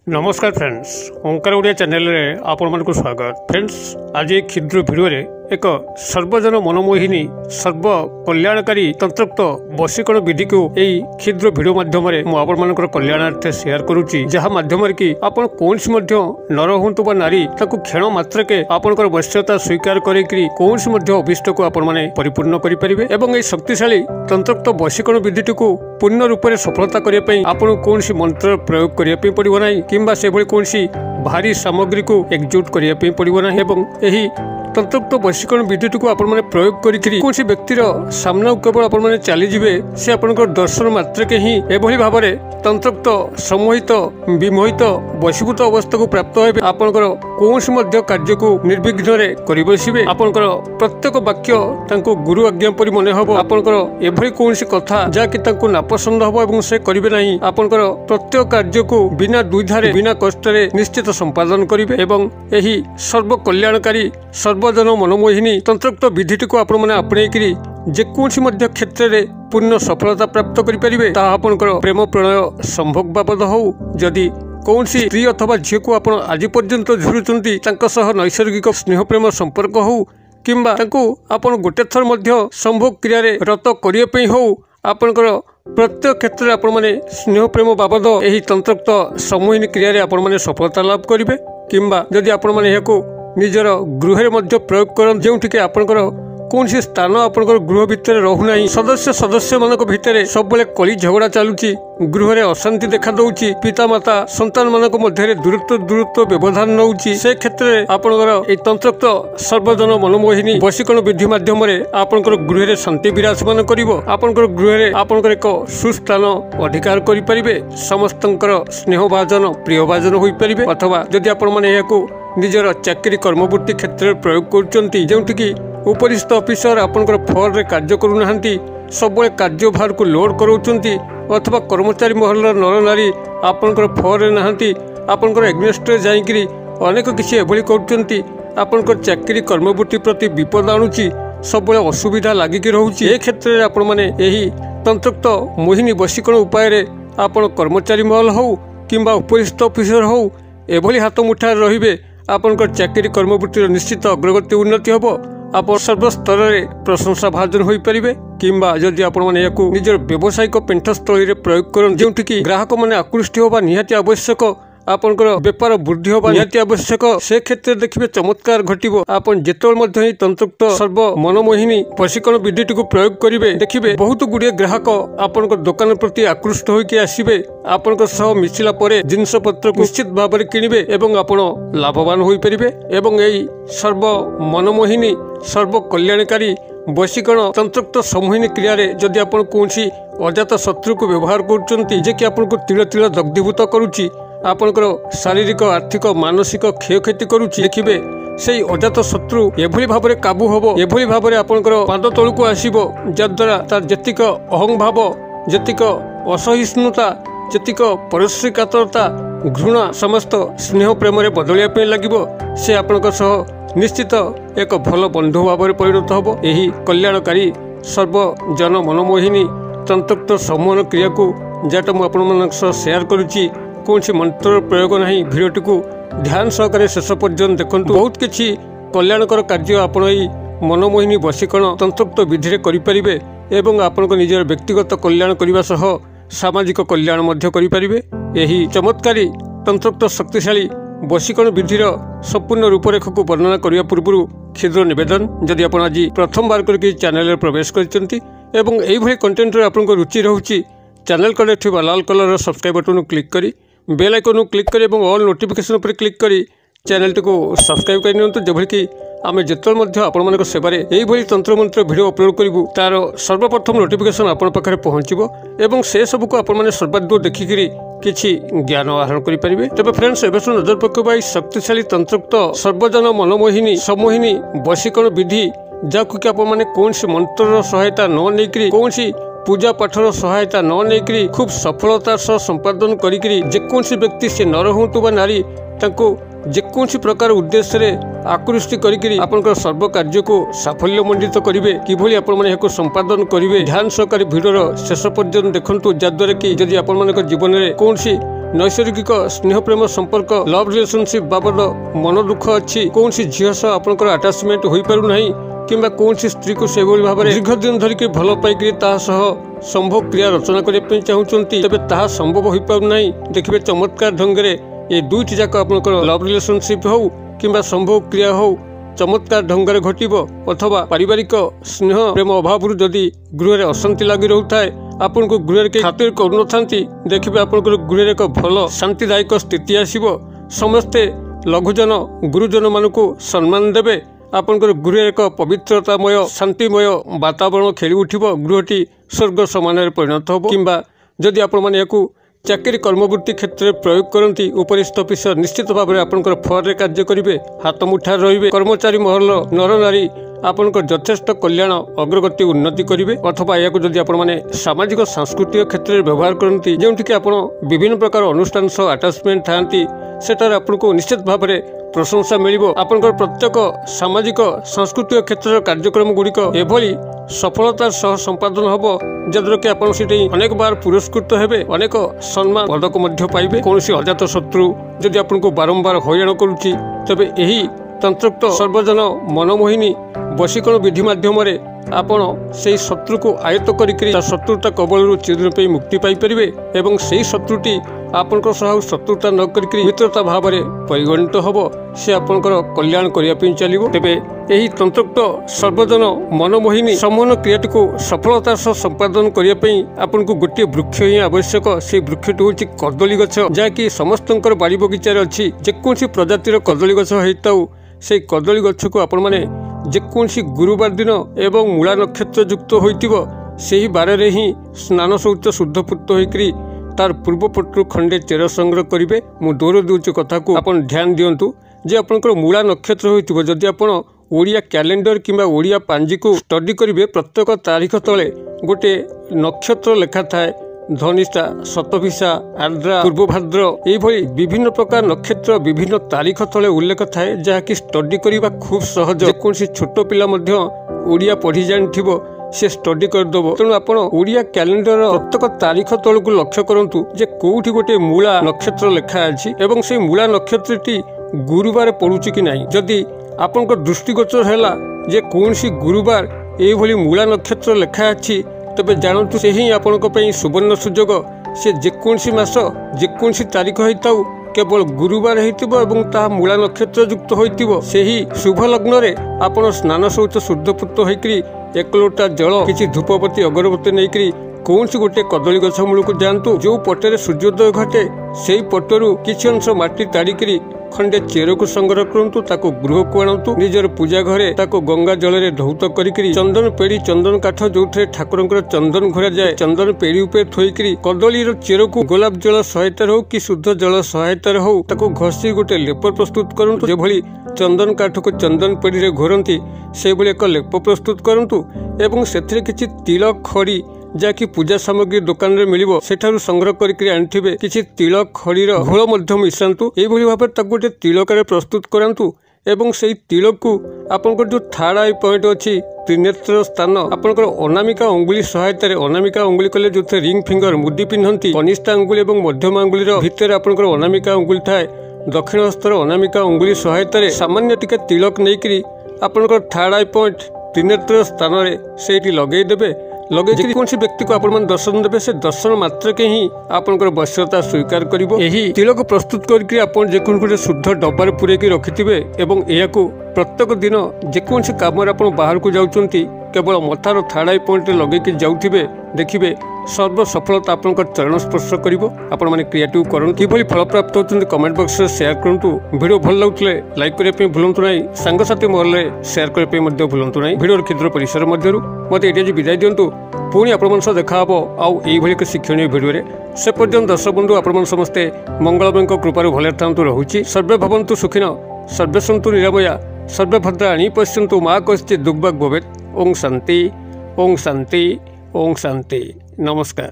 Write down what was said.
नमस्कार फ्रेंड्स, ओंकार ओडिया चैनल रे आपण मानक स्वागत। फ्रेंड्स, आज एक क्षुद्र वीडियो रे एक सर्वजन मनमोहिनी सर्व कल्याणकारी तंत्रोक्त वशीकरण विधि को यही क्षुद्र वीडियो माध्यम आपण मानकर कल्याणार्थे शेयर करूची, जहा माध्यम कि आपण कोनसी मध्य नर हुंतु बा नारी ताकु क्षण मात्र के आपनकर वश्यता स्वीकार करिकरी कोनसी मध्य अभिष्ट को आपण माने परिपूर्ण करि परिबे एवं ए शक्तिशाली तंत्रोक्त वशीकरण विधिटी को पूर्ण रूप से सफलता करिया पई आपण कोनसी मंत्र प्रयोग करिया पई पड़िबो नाही किंबा से भली कोनसी भारी सामग्री को एकजुट करिया पई पड़िबो नाही एवं एही तंत्रोक्त वशीकरण विधिटी को आपण माने प्रयोग करिकरी कोनसी व्यक्तिर सामना केवल आपण माने चली जिवे से आपनकर दर्शन मात्र के ही एभली भाबरे तंत्रोक्त सम्मोहित विमोहित वशीभूत अवस्था को प्राप्त हेबे। आपनकर कोनसी मध्य कार्य को निर्विघ्न रे करि बसिबे। आपनकर प्रत्येक वाक्य तांको गुरु आज्ञा परि मने हबो। आपनकर एभली कोनसी कथा जा कि तांको नापसंद हबो एवं से करिवे नाही। आपनकर प्रत्येक कार्य को बिना दुविधारे बिना कष्टरे निश्चित संपादन करिवे एवं एही सर्व कल्याणकारी सर्वजन मनमोहिनी तंत्रोक्त विधिटी को आपण माने आपणेकरी जेकोसी मध्य क्षेत्र रे पूर्ण सफलता प्राप्त करि परिबे। ता आपनकर प्रेम प्रणय संभोग बाबद हो जदि कौनसी स्त्री अथवा झील को आपण आज पर्यंत झुरुचंती तांका सह नैसर्गिक स्नेह प्रेम संपर्क हो किंबा तांको आपण गोटे थर मध्य संभोग क्रिया रे रत करिया पई हो आपनकर प्रत्येक क्षेत्र में आपण माने स्नेह प्रेम बाबद एही तंत्रोक्त सम्मोहिनी क्रिया रे आपण माने सफलता लाभ करिवे किंबा जदि आपण माने याको निजर गृह मध्य प्रयोग करन जेउठी के आपनकर कौनसी स्थान आपनकर गृह भितर रहूना सदस्य मानक भितर सब कली झगड़ा चलुची गृह रे अशांति देखा दउची पिता माता संतान मानक मध्य दूरत्व व्यवधान नउची से क्षेत्र में आपनकर ए तंत्रोक्त सर्वजन मनमोहिनी वशीकरण विधि माध्यम रे आपनकर गृह रे शांति विराजमान करिवो। आपनकर गृह रे आपनकर एक सुस्थान अधिकार करि परिबे। समस्तंकर स्नेहभाजन प्रियभाजन होई परिबे अथवा जदि आपण माने याको निजर चाकरी कर्मवृत्ति क्षेत्र में प्रयोग करुचंती जेउठी कि उपरिस्थ ऑफिसर आपनकर फॉर रे कार्य करू नाहंती सबले कार्यभार को लोड करूचंती अथवा कर्मचारी महलर नर नारी आपनकर फॉर रे नाहंती आपनकर एग्नेस्ट रे जाईकरी अनेक किछि एभली करूचंती आपनकर चाकरी कर्मवृत्ति प्रति विपद आणुची सबले असुविधा लागिकी रहउची। ए क्षेत्र रे आपण माने एही तंत्रोक्त मोहिनी वशीकरण उपाय रे आपण कर्मचारी महल हो किंबा उपरिस्थ ऑफिसर हो एभली हाथ मुठा रहिबे आपनकर चाकरी कर्मवृत्तिर निश्चित अग्रगति उन्नति हबो। आप सर्वस्तर में प्रशंसा भाजन हो पारे किंबा जदि आपण माने याकू निजर व्यवसायिक पेंठस्थली रे प्रयोग करन जेउठी कि ग्राहक माने आकृष्ट होबा निहाती आवश्यक आपनकर व्यापार वृद्धि होबा निहाती आवश्यक से क्षेत्र देखिबे चमत्कार घटिबो। आपण जेतोल मध्य ही तंत्रोक्त सर्व मनमोहिनी वशीकरण विधिटी को प्रयोग करिवे देखिबे बहुत गुडिये ग्राहक आपनकर दुकान प्रति आकृष्ट होइके आसीबे आपनकर सह मिसिला परे जिंस पत्र को निश्चित भाव में किनिबे एवं आपण लाभवान होई परिबे एवं एई सर्व मनमोहिनी सर्व कल्याणकारी वशीकरण तंत्रोक्त सम्मोहिनी क्रिया रे जदि आपण कोनसी अजात शत्रु को व्यवहार करूचंती जे कि आपनको तिल तिल दग्धीभूत करूची आपनकर शारीरिक आर्थिक मानसिक क्षयक्षति करूची देखिबे सेई अजात शत्रु एभली भाबरे काबू हबो एभली भाबरे आपनकर पाद तळको आसीबो जद्वारा तार जतिक अहंभाव जतिक असहिष्णुता जतिक परश्रीकातरता घृणा समस्त स्नेह प्रेम रे बदलिया पे लागिबो से आपनकर सह निश्चित एक भल बंधु भाव में परिणत हम। यही कल्याणकारी सर्वजन मनमोहिनी तंत्रोक्त सम्मोहन क्रिया को जहाँ मुझे शेयर करुच्ची कौन सी मंत्र प्रयोग ना भिडियोटी को ध्यान सहकारे शेष पर्यंत देखु बहुत किसी कल्याणकर कार्य आपण मनमोहिनी वशीकरण तंत्रोक्त विधि में करें एवं आपण निजर व्यक्तिगत कल्याण करने सह सामाजिक कल्याण करें। यही चमत्कारी तंत्रोक्त शक्तिशाली वशीकरण विधिर संपूर्ण रूपरेख को वर्णना करने पूर्व क्षुद्र निवेदन जदि आप आज प्रथम बार करके चैनल प्रवेश करते कंटेंट आपको रुचि रोचे चैनल कड़े थी लाल कलर सब्सक्राइब बटन क्लिक करी बेल आइकन क्लिक करी और ऑल नोटिफिकेशन पर क्लिक करी चैनल टी को सब्सक्राइब कर जभली कि आम जिते आपण सेवार यही तंत्र मंत्र भिड अपलोड करूँ तार सर्वप्रथम नोटिफिकेशन आपण पाखे पहुँचो एवं से सबको आपण सर्वाधिक देखिकी किछि ज्ञान आहरण करें। तबे फ्रेंड्स एवं नजर पकड़ शक्तिशाली तंत्रोक्त सर्वजन मनमोहिनी सम्मोहिनी वशीकरण विधि जहाँ कि आपने कौन सी मंत्र सहायता न नहीं कौन सी पूजा पाठर सहायता न नहीं खूब सफलता सह संपादन करी जेकोसी व्यक्ति से नर हूँ बा नारी जेकोसी प्रकार उद्देश्य आकृष्टि करी आपनकर सर्व कार्य को साफल्यमंडित करेंगे किभली आपको संपादन करेंगे ध्यान सहकारी भिडर शेष पर्यंत देखु जद्वारा कि जदि आपण जीवन में कौन नैसर्गिक स्नेह प्रेम संपर्क लव रिलेशनशिप बाबद मन दुख अच्छी कौन झील सह आपंकर आटाचमेंट हो पारना किंबा कौन स्त्री को से भाव में दीर्घ दिन धरिक भल पाई संभोग क्रिया रचना करने चाहते तेज ता संभव हो पारना देखिए चमत्कार ढंग से ये दुईटी जाक आपंकर लव रिलेशनशिप हो किंबा संभोग क्रिया हो चमत्कार ढंग से घटब अथवा पारिवारिक स्नेह प्रेम अभाव जदि गृह अशांति लगी रोए आपन को गृह के खातिर करूँ देखिए आपंकर गृह एक भल शांतिदायक स्थिति आसब समस्ते लघुजन गुरुजन मान को सम्मान देवे आपंकर गृह एक पवित्रतामय शांतिमय वातावरण खेली उठब गृहटी स्वर्ग समान परिणत हो किंबा जदि आपण चाकरी कर्मवृत्ति क्षेत्र में प्रयोग करती उपरिस्थ ऑफिसर निश्चित भाव में आपंकर फर्रे कार्य करेंगे हाथ मुठा रे कर्मचारी महल नर नारी आपंकर यथेष्ट कल्याण अग्रगति उन्नति करेंगे अथवा या जदि आपने सामाजिक सांस्कृतिक क्षेत्र में व्यवहार करती जो आप विभिन्न प्रकार अनुष्ठान सह आटाचमेंट था सेटार आपको निश्चित भाव में प्रशंसा मिल आपंकर प्रत्येक सामाजिक सांस्कृतिक क्षेत्र कार्यक्रम गुड़िक एभली सफलतार सह संपादन हम जद्वारा कि आप अनेक बार पुरस्कृत हेबे अनेक सम्मान पदक पाइबे कौन अजात शत्रु जदि आपको बारंबार हैरान करुच्ची तेबे एही तंत्रोक्त सर्वजन मनमोहिनी वशीकरण विधि माध्यम आपण से शत्रु को आयत्त करी शत्रुता कबल चिरदिन मुक्ति पाइपर एवं से शत्रुटी आपण शत्रुता न करी मित्रता भाव में परिगणित हम से आपंकर कल्याण करने चलो तेरे यही तंत्रोक्त सर्वजन मनमोहिनी सम्मान क्रियाटी को सफलतार सह संपादन करने आपन को गोटे वृक्ष ही आवश्यक से वृक्षटी हूँ कदली गछ जहाँकि समस्त बाड़ी बगीचार अच्छी जेकोसी प्रजातिर कदली गछ होता से कदली गछ को आपण मैंने जेकोसी गुरुवार दिन एवं मूला नक्षत्र युक्त हो बारे ही स्नान शौच शुद्धपूत होकर तार पूर्वपटू खंडे चेर संग्रह करेंगे मु दोहर दूसरी कथा को आप ध्यान दिंतु जे आपंकर मूला नक्षत्र हो जदि आप ओडिया कैलेंडर किंबा ओडिया पांजी को स्टडी करेंगे प्रत्येक तारीख तले गोटे नक्षत्र लेखा थाए धनिष्ठा शतभिषा आर्द्रा पूर्वभाद्र यही विभिन्न प्रकार नक्षत्र विभिन्न तारीख तले उल्लेख थाए जहाँकि स्टडी करने खूब सहज जेकोसी छोट पिला ओडिया पढ़ी जानिथिबो से स्टडी करदेव तेणु आप ओडिया कैलेंडर प्रत्येक तारीख तल को लक्ष्य करूँ जे कौटी गोटे मूला नक्षत्र लेखा अच्छी एवं से मूला नक्षत्रटी गुरुवार पड़ुची कि नहीं जदि आपंक दृष्टिगोचर है जे कौन सी गुरुवार ये मूला नक्षत्र लेखा अच्छी तेज जानतु से ही आपण सुवर्ण सुजोग से जेकोसी मास जेकोसी तारीख होता केवल गुरुवार होता मूला नक्षत्र युक्त हो शुभ लग्न रे आपण स्नान शौच शुद्धपूत होकर एक लोटा जल किसी धूपबत्ती अगरबत्ती नहीं कौन सी गोटे कदली गछ मूल को जातु जो पटे सूर्योदय घटे से पटरू किसी अंश माटी ताड़िकी खंडे चेर को संग्रह करंतु ताको गृह को आणतु निजर पूजा घरे ताको गंगा जल रे धौत करी चंदन पेड़ी चंदन काठ जो ठाकुर चंदन घोरा जाए चंदन पेड़ी उपर थोईकरी कदली चेर को गोलाप जल सहायतार हो कि शुद्ध जल सहायतार हो ताको घसी गोटे लेप प्रस्तुत करंतु जेभली चंदन काठ को चंदन पेड़ी रे घोरंती से भली एक लेप प्रस्तुत करंतु एवं सेथिरे किछि तिल खड़ी जहाँकि पूजा सामग्री दुकान में मिल संग्रह करके आनिथिबे किछि तिल खड़ीर घोल मध्य मिशांतु एभली भाव गोटे तिलकार प्रस्तुत करांतु एवं से तिल को आपनकर जो थर्ड आई पॉइंट अच्छी त्रिनेत्र स्थान आपनकर अनामिका अंगुली सहायतार अनामिका अंगुली कले जो रिंग फिंगर मुदी पिन्हती कनिष्ठा अंगुली और मध्यम अंगुलीर भितर आपनकर अनामिका अंगुली थाए दक्षिण हस्तर अनामिका अंगुली सहायतार सामान्य टिके तिलक नहीं आपनकर थर्ड आई पॉइंट त्रिनेत्र स्थान से लगेदेवे लगे कौन व्यक्ति को आपण दर्शन देवे से दर्शन मात्र के ही आपंकर वश्यता स्वीकार करिवो एही तिलक प्रस्तुत करके आपण जेकोन गोटे शुद्ध डब्बार पुरेकी रखिथिबे एवं एयाकू प्रत्येक दिन जेकोसी काम आपण बाहर को जाउचंती केवल मथार थर्ड आई पॉइंट लगे जाउथिबे देखिबे सर्व सफलता आपंकर चरण स्पर्श करिवो आपण माने क्रिएटिव करन किभली फल प्राप्त होचंती कमेंट बॉक्स रे शेयर करंतु वीडियो भल लागुतले लाइक करिया पे भूलंतु नाही संग साथी मोहल्ले शेयर करिया पे मध्ये भूलंतु नाही वीडियो क्षुद्र परिसर मध्यरु मते एटी विदाय दियंतु पुणी आपण सह देखा हबो आउ एई भली शिक्षणीय वीडियो रे से पर्यंत दर्शक बंधु आपण समस्ते मंगलमय कृपारु भले थांतु रहूची सर्वे भवन्तु सुखिनो सर्वे सन्तु निरामया सर्वे भद्राणि पश्यन्तु मा कश्चित् दुर्भाग् भवेत् ओम शांति ओम शांति ओम शांति नमस्कार।